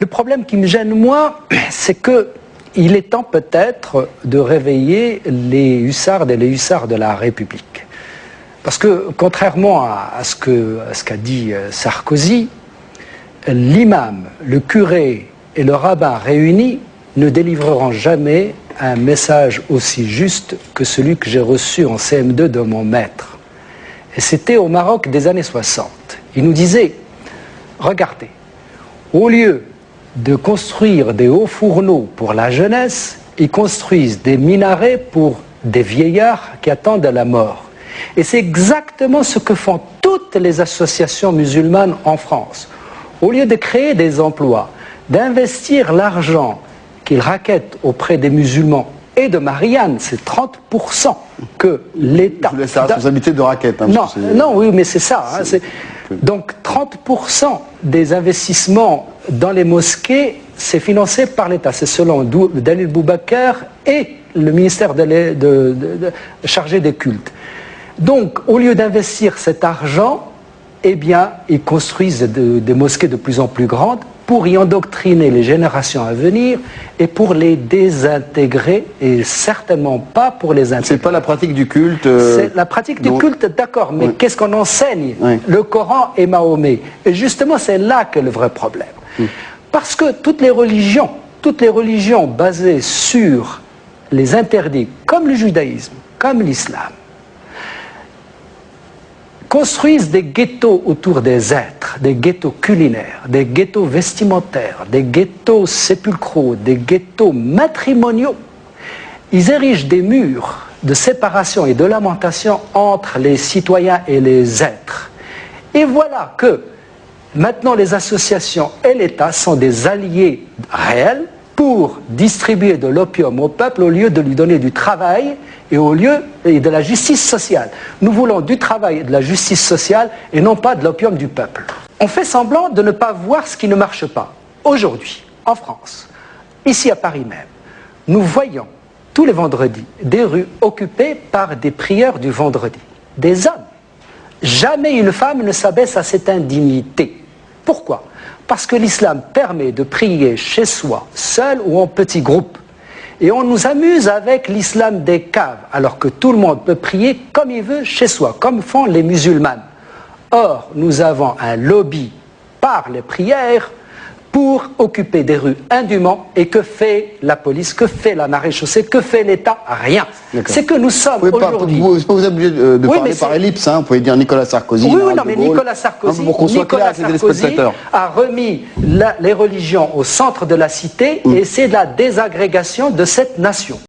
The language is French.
Le problème qui me gêne, moi, c'est que il est temps peut-être de réveiller les hussardes et les hussards de la République. Parce que, contrairement à ce qu'a dit Sarkozy, l'imam, le curé et le rabbin réunis ne délivreront jamais un message aussi juste que celui que j'ai reçu en CM2 de mon maître. Et c'était au Maroc des années 60. Il nous disait, regardez, au lieu de construire des hauts fourneaux pour la jeunesse, ils construisent des minarets pour des vieillards qui attendent la mort. Et c'est exactement ce que font toutes les associations musulmanes en France. Au lieu de créer des emplois, d'investir l'argent qu'ils raquettent auprès des musulmans et de Marianne, c'est 30% que l'État... Je vous laisse la responsabilité de raquette. Hein, non, oui, mais c'est ça. Hein, donc 30% des investissements dans les mosquées, c'est financé par l'État. C'est selon Dalil Boubacar et le ministère chargé des cultes. Donc, au lieu d'investir cet argent, eh bien, ils construisent des mosquées de plus en plus grandes pour y endoctriner les générations à venir et pour les désintégrer et certainement pas pour les intégrer. C'est pas la pratique du culte C'est la pratique du culte, d'accord, mais qu'est-ce qu'on enseigne? Le Coran et Mahomet. Et justement, c'est là que le vrai problème. Parce que toutes les religions basées sur les interdits, comme le judaïsme, comme l'islam, construisent des ghettos autour des êtres, des ghettos culinaires, des ghettos vestimentaires, des ghettos sépulcraux, des ghettos matrimoniaux. Ils érigent des murs de séparation et de lamentation entre les citoyens et les êtres. Et voilà que maintenant les associations et l'État sont des alliés réels pour distribuer de l'opium au peuple au lieu de lui donner du travail et au lieu de la justice sociale. Nous voulons du travail et de la justice sociale et non pas de l'opium du peuple. On fait semblant de ne pas voir ce qui ne marche pas. Aujourd'hui, en France, ici à Paris même, nous voyons tous les vendredis des rues occupées par des prieurs du vendredi. Des hommes. Jamais une femme ne s'abaisse à cette indignité. Pourquoi ? Parce que l'islam permet de prier chez soi, seul ou en petit groupe. Et on nous amuse avec l'islam des caves, alors que tout le monde peut prier comme il veut chez soi, comme font les musulmanes. Or, nous avons un lobby par les prières pour occuper des rues indûment. Et que fait la police? Que fait la maréchaussée? Que fait l'État? Rien. C'est que nous sommes aujourd'hui... Vous n'êtes pas obligé de parler par ellipse, hein. Vous pouvez dire Nicolas Sarkozy. Oui, non, mais Nicolas Sarkozy, a remis les religions au centre de la cité et c'est de la désagrégation de cette nation.